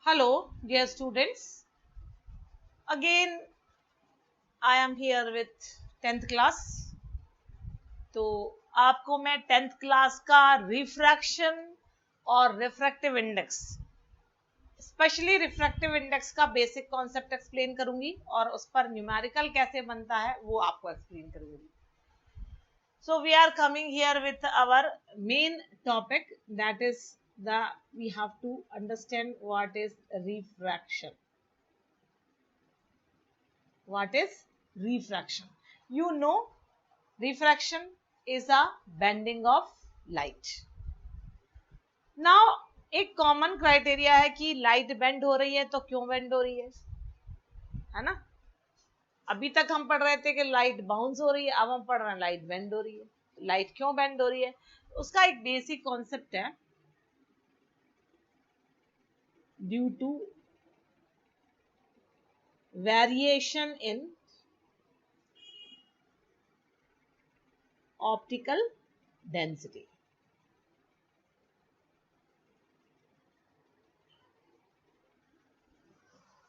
Hello, dear students. Again, I am here with 10th class. तो आपको मैं 10th class का रिफ्रैक्शन और refractive index, specially refractive index का बेसिक कॉन्सेप्ट एक्सप्लेन करूंगी और उस पर न्यूमेरिकल कैसे बनता है वो आपको एक्सप्लेन करूंगी. So we are coming here with our main topic, that is we have to understand what is refraction. What is refraction? You know, refraction is a bending of light. Now एक common criteria है कि light bend हो रही है तो क्यों bend हो रही है ना. अभी तक हम पढ़ रहे थे कि लाइट बाउंस हो रही है, अब हम पढ़ रहे हैं लाइट बेंड हो रही है. लाइट क्यों बेंड हो रही है, उसका एक बेसिक कॉन्सेप्ट है, due to variation in optical density.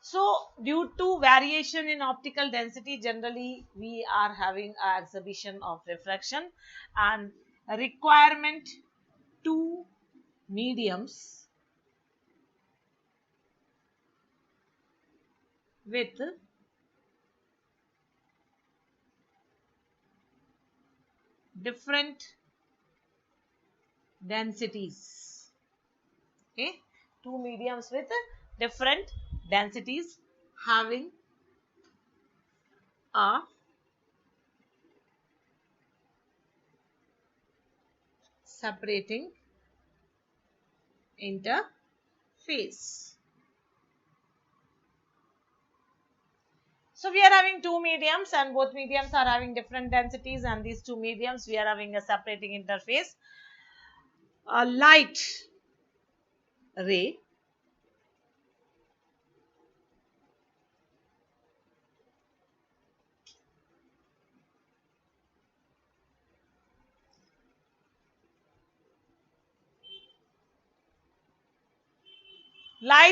So due to variation in optical density, generally we are having an exhibition of refraction and requirement two mediums with different densities. Okay, two mediums with different densities having a separating interface. So we are having two mediums and both mediums are having different densities, and these two mediums we are having a separating interface. A light ray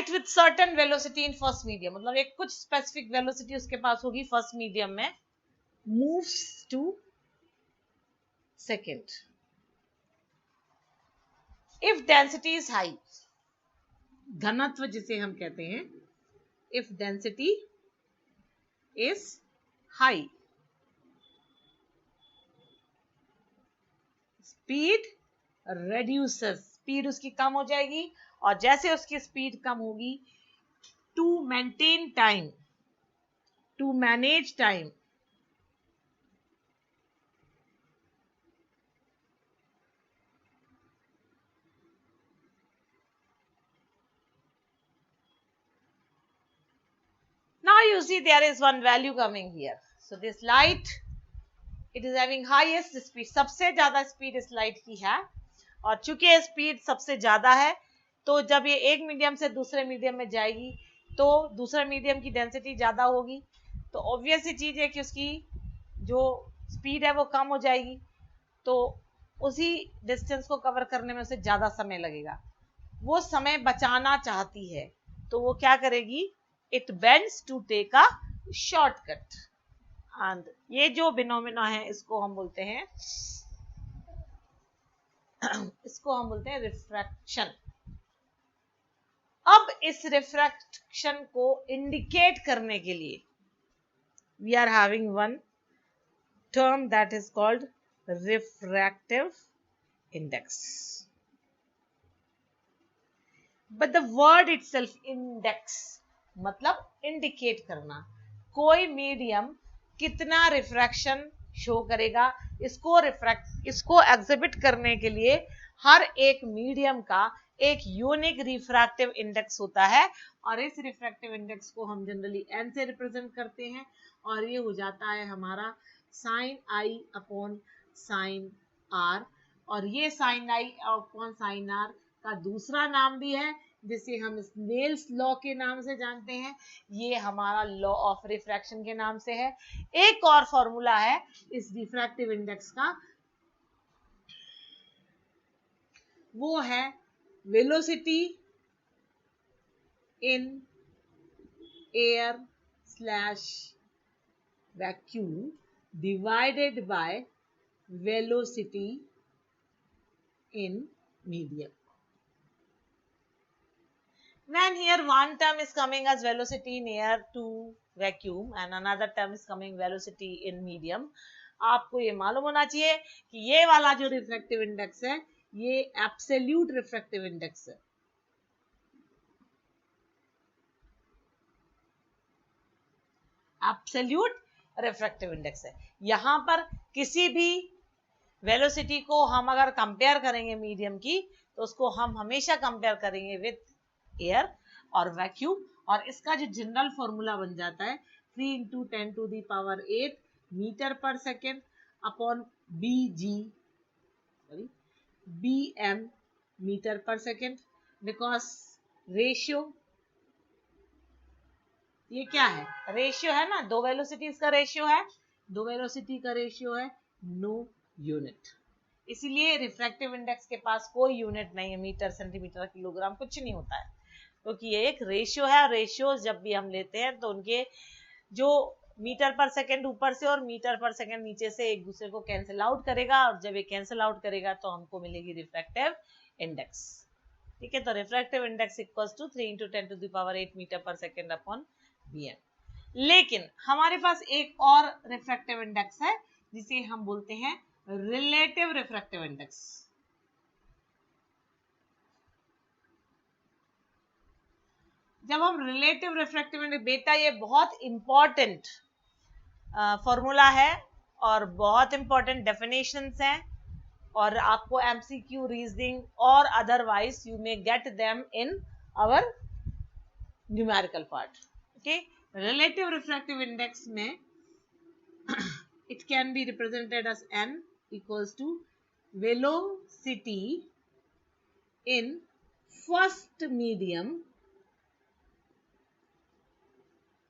with certain velocity in first medium, मतलब एक कुछ specific velocity उसके पास होगी first medium में, moves to second. If density is high, घनत्व जिसे हम कहते हैं, if density is high, speed reduces, speed उसकी कम हो जाएगी, और जैसे उसकी स्पीड कम होगी, to maintain time, to manage time, now you see there is one value coming here. So this light, it is having highest speed, सबसे ज्यादा स्पीड इस लाइट की है, और चूंकि स्पीड सबसे ज्यादा है तो जब ये एक मीडियम से दूसरे मीडियम में जाएगी तो दूसरे मीडियम की डेंसिटी ज्यादा होगी, तो ऑब्वियस सी चीज है कि उसकी जो स्पीड है वो कम हो जाएगी, तो उसी डिस्टेंस को कवर करने में उसे ज्यादा समय लगेगा. वो समय बचाना चाहती है तो वो क्या करेगी, it bends to take a shortcut. And ये जो फिनोमेना है इसको हम बोलते हैं रिफ्रैक्शन. अब इस रिफ्रैक्शन को इंडिकेट करने के लिए we are having one term that is called refractive index. But the word itself, index मतलब इंडिकेट करना, कोई मीडियम कितना रिफ्रैक्शन शो करेगा, इसको एग्जिबिट करने के लिए हर एक मीडियम का एक यूनिक रिफ्रैक्टिव इंडेक्स होता है, और इस रिफ्रैक्टिव इंडेक्स को हम जनरली n से रिप्रेजेंट करते हैं, और ये हो जाता है हमारा sine i upon sine r. और ये sine i upon sine r का दूसरा नाम भी है जिसे हम स्नेल्स लॉ के नाम से जानते हैं, ये हमारा लॉ ऑफ रिफ्रैक्शन के नाम से है. एक और फॉर्मूला है इस रिफ्रैक्टिव इंडेक्स का, वो है velocity in air slash vacuum divided by velocity in medium. When here one term is coming as velocity in air to vacuum and another term is coming velocity in medium, आपको ये मालूम होना चाहिए कि ये वाला जो रिफ्रैक्टिव इंडेक्स है ये एब्सोल्यूट रिफ्रैक्टिव इंडेक्स है। एब्सोल्यूट रिफ्रैक्टिव इंडेक्स है। यहां पर किसी भी वेलोसिटी को हम अगर कंपेयर करेंगे मीडियम की तो उसको हम हमेशा कंपेयर करेंगे विथ एयर और वैक्यूम, और इसका जो जनरल फॉर्मूला बन जाता है 3 into 10⁸ metre per second upon bm metre per second, because ratio ये क्या है, रेशियो है ना, दो वेलोसिटीज का रेशियो है, दो वेलोसिटी का रेशियो है, नो यूनिट, इसीलिए रिफ्रैक्टिव इंडेक्स के पास कोई यूनिट नहीं है, मीटर सेंटीमीटर किलोग्राम कुछ नहीं होता है, क्योंकि ये एक रेशियो है। रेशियो जब भी हम लेते हैं तो उनके जो मीटर पर सेकेंड ऊपर से और मीटर पर सेकेंड नीचे से एक दूसरे को कैंसिल आउट करेगा, और जब ये कैंसिल आउट करेगा तो हमको मिलेगी रिफ्रैक्टिव इंडेक्स। ठीक है, तो refractive index equals to 3 into 10⁸ metre per second upon bm। लेकिन हमारे पास एक और रिफ्रैक्टिव इंडेक्स है जिसे हम बोलते हैं रिलेटिव रिफ्रैक्टिव इंडेक्स। जब हम रिलेटिव रिफ्रैक्टिव इंडेक्स, बेटा ये बहुत इंपॉर्टेंट फॉर्मूला है और बहुत इंपॉर्टेंट डेफिनेशंस हैं, और आपको एमसीक्यू रीजनिंग और otherwise you may get them in our numerical part. Okay, relative refractive index में it can be represented as n equals to velocity in first medium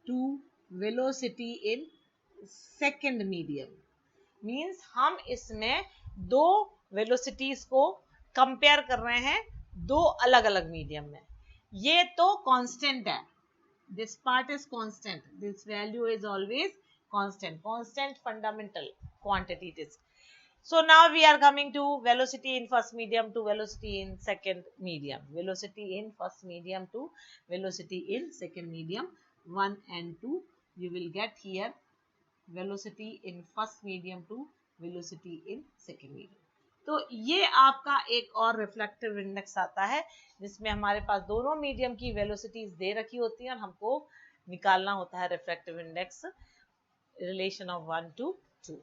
to velocity in second medium। Means हम इसमें दो velocities को compare कर रहे हैं दो अलग अलग मीडियम में। ये तो कांस्टेंट है, this part is constant, this value is always constant fundamental quantity it is. So now we are coming to velocity in first medium to velocity in second medium, velocity in first medium to velocity in second medium 1 and 2, you will get here velocity in first medium to velocity in second medium। तो ये आपका एक और reflective index आता है जिसमें हमारे पास दोनों मीडियम की वेलोसिटीज दे रखी होती हैं और हमको निकालना होता है reflective index relation of 1 to 2।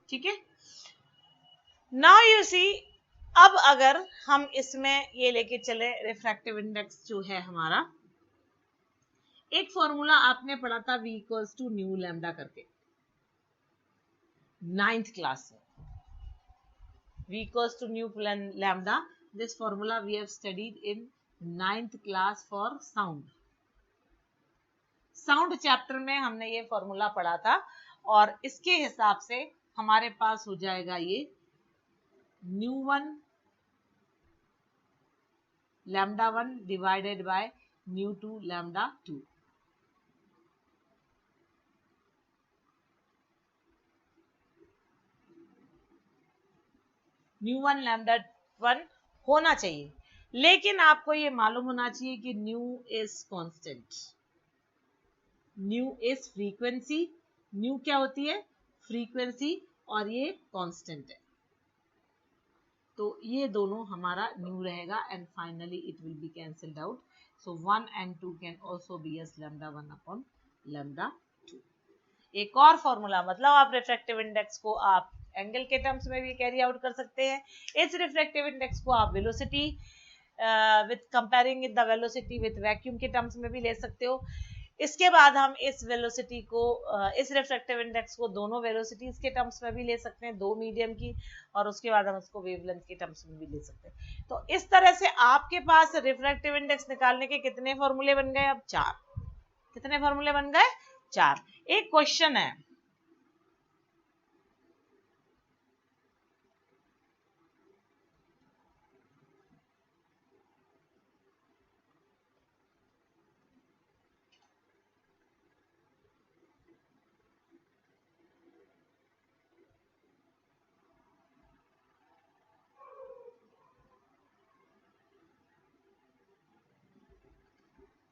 ठीक है, नाउ यू सी, अब अगर हम इसमें ये लेके चले रिफ्रैक्टिव इंडेक्स जो है हमारा, एक फॉर्मूला आपने पढ़ा था v equals to nu lambda करके 9th क्लास में, v equals to nu lambda, this formula we have studied in 9th class for sound chapter में हमने ये फॉर्मूला पढ़ा था, और इसके हिसाब से हमारे पास हो जाएगा ये nu1 lambda 1 divided by nu2 lambda 2। New 1 lambda 1 होना चाहिए, लेकिन आपको ये मालूम होना चाहिए कि new is constant, new is frequency, new क्या होती है, फ्रीक्वेंसी, और ये कांस्टेंट है, तो ये दोनों हमारा न्यू रहेगा and finally it will be cancelled out. So 1 and 2 can also be as lambda 1 upon lambda 2। एक और फॉर्मूला, मतलब आप रिफ्रैक्टिव इंडेक्स को आप एंगल के टर्म्स में भी कैरी आउट कर सकते हैं, इस रिफ्रैक्टिव इंडेक्स को आप velocity with comparing the velocity with vacuum के टर्म्स में भी ले सकते हो। इसके बाद हम इस वेलोसिटी को इस रिफ्रैक्टिव इंडेक्स को दोनों वेलोसिटीज के टर्म्स में भी ले सकते हैं, दो मीडियम की, और उसके बाद हम उसको वेवलेंथ के टर्म्स में भी ले सकते हैं। तो इस तरह से आपके पास रिफ्रैक्टिव इंडेक्स निकालने के कितने फॉर्मूले बन गए, अब 4। कितने फॉर्मूले बन गए, 4। एक क्वेश्चन है,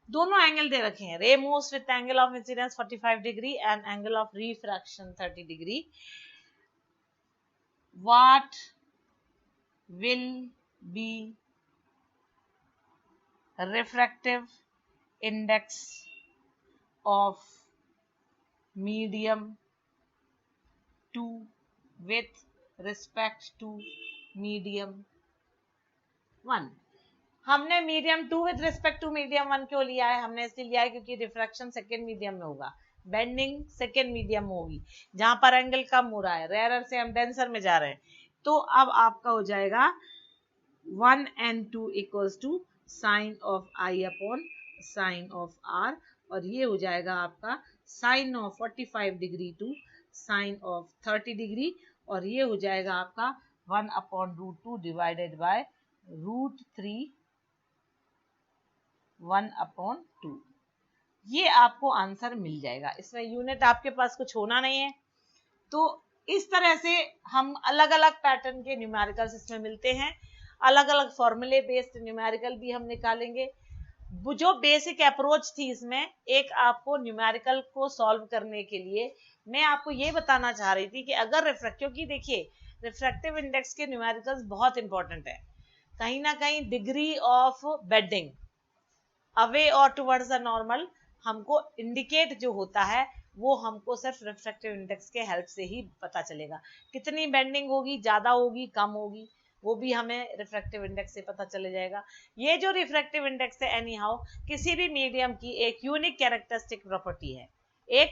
दोनों एंगल दे रखे हैं, रे moves with angle of incidence 45 degree and angle of refraction 30 degree. What will be refractive index of medium 2 with respect to medium 1. हमने medium 2 with respect to medium 1 क्यों लिया है? हमने इसलिए लिया है क्योंकि रिफ्रैक्शन सेकेंड मीडियम में होगा, बेंडिंग सेकेंड मीडियम में होगी, जहां पर एंगल कम हो रहा है. रेयरर से हम डेंसर में जा रहे हैं. तो अब आपका हो जाएगा 1 and 2 equals to sine of i upon sine of r, और ये हो जाएगा आपका sine of 45 degree to sine of 30 degree, और ये हो जाएगा आपका 1 upon root 2 divided by root 3 1 upon 2. ये आपको आंसर मिल जाएगा. इसमें यूनिट आपके पास कुछ होना नहीं है. तो इस तरह से हम अलग अलग पैटर्न के न्यूमेरिकल्स इसमें मिलते हैं. अलग अलग फॉर्मूले बेस्ड न्यूमेरिकल भी हम निकालेंगे. जो बेसिक अप्रोच थी इसमें, एक आपको न्यूमेरिकल को सॉल्व करने के लिए मैं आपको ये बताना चाह रही थी कि अगर रिफ्रैक्टिव की, देखिए रिफ्रैक्टिव इंडेक्स के न्यूमेरिकल्स बहुत इंपॉर्टेंट है. कहीं ना कहीं डिग्री ऑफ बेंडिंग अवे और टुवर्ड्स द नॉर्मल हमको इंडिकेट जो होता है वो हमको सिर्फ रिफ्रैक्टिव इंडेक्स के हेल्प से ही पता चलेगा. कितनी बेंडिंग होगी, ज्यादा होगी, कम होगी, वो भी हमें रिफ्रैक्टिव इंडेक्स से पता चले जाएगा. ये जो रिफ्रैक्टिव इंडेक्स है एनी हाउ किसी भी मीडियम की एक यूनिक कैरेक्टरिस्टिक प्रॉपर्टी है, एक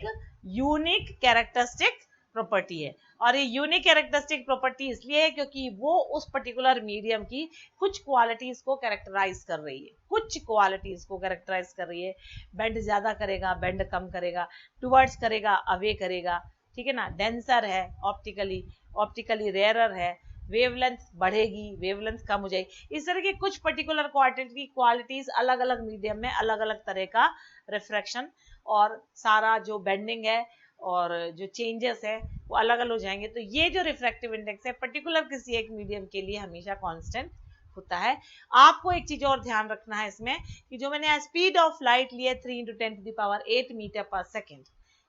यूनिक कैरेक्टरिस्टिक प्रॉपर्टी है. और ये यूनिक कैरेक्टरिस्टिक प्रॉपर्टी इसलिए है क्योंकि वो उस पर्टिकुलर मीडियम की कुछ क्वालिटीज को कैरेक्टराइज कर रही है, कुछ क्वालिटीज को कैरेक्टराइज कर रही है. बेंड ज्यादा करेगा, बेंड कम करेगा, टुवर्ड्स करेगा, अवे करेगा, ठीक है ना, डेंसर है, ऑप्टिकली रेयरर है, वेवलेंथ बढ़ेगी, वेवलेंथ कम हो जाएगी. इस तरह की कुछ पर्टिकुलर क्वालिटीज अलग अलग मीडियम में अलग अलग तरह का रिफ्रैक्शन और सारा जो बेंडिंग है और जो चेंजेस है वो अलग अलग हो जाएंगे. तो ये जो रिफ्रैक्टिव इंडेक्स है पर्टिकुलर किसी एक मीडियम के लिए हमेशा कांस्टेंट होता है. आपको एक चीज और ध्यान रखना है इसमें कि जो मैंने स्पीड ऑफ लाइट लिया 3 × 10⁸ मीटर पर सेकेंड,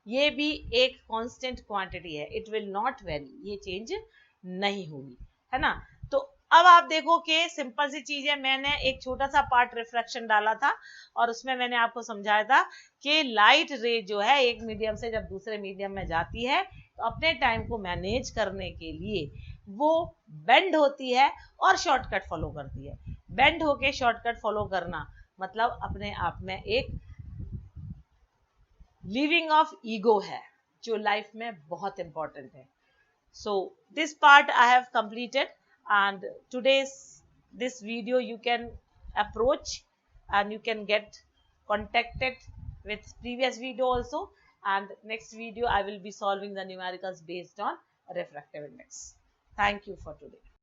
ये भी एक कांस्टेंट क्वांटिटी है. इट विल नॉट वेरी, ये चेंज नहीं होगी, है ना. तो अब आप देखो कि सिंपल सी चीज है. मैंने एक छोटा सा पार्ट रिफ्रैक्शन डाला था और उसमें मैंने आपको समझाया था कि लाइट रे जो है एक मीडियम से जब दूसरे मीडियम में जाती है तो अपने टाइम को मैनेज करने के लिए वो बेंड होती है और शॉर्टकट फॉलो करती है. बेंड होके शॉर्टकट फॉलो करना मतलब अपने आप में एक लिविंग ऑफ ईगो है जो लाइफ में बहुत इंपॉर्टेंट है. So this part I have completed, and this video you can approach and you can get contacted with previous video also, and next video I will be solving the numericals based on refractive index. Thank you for today.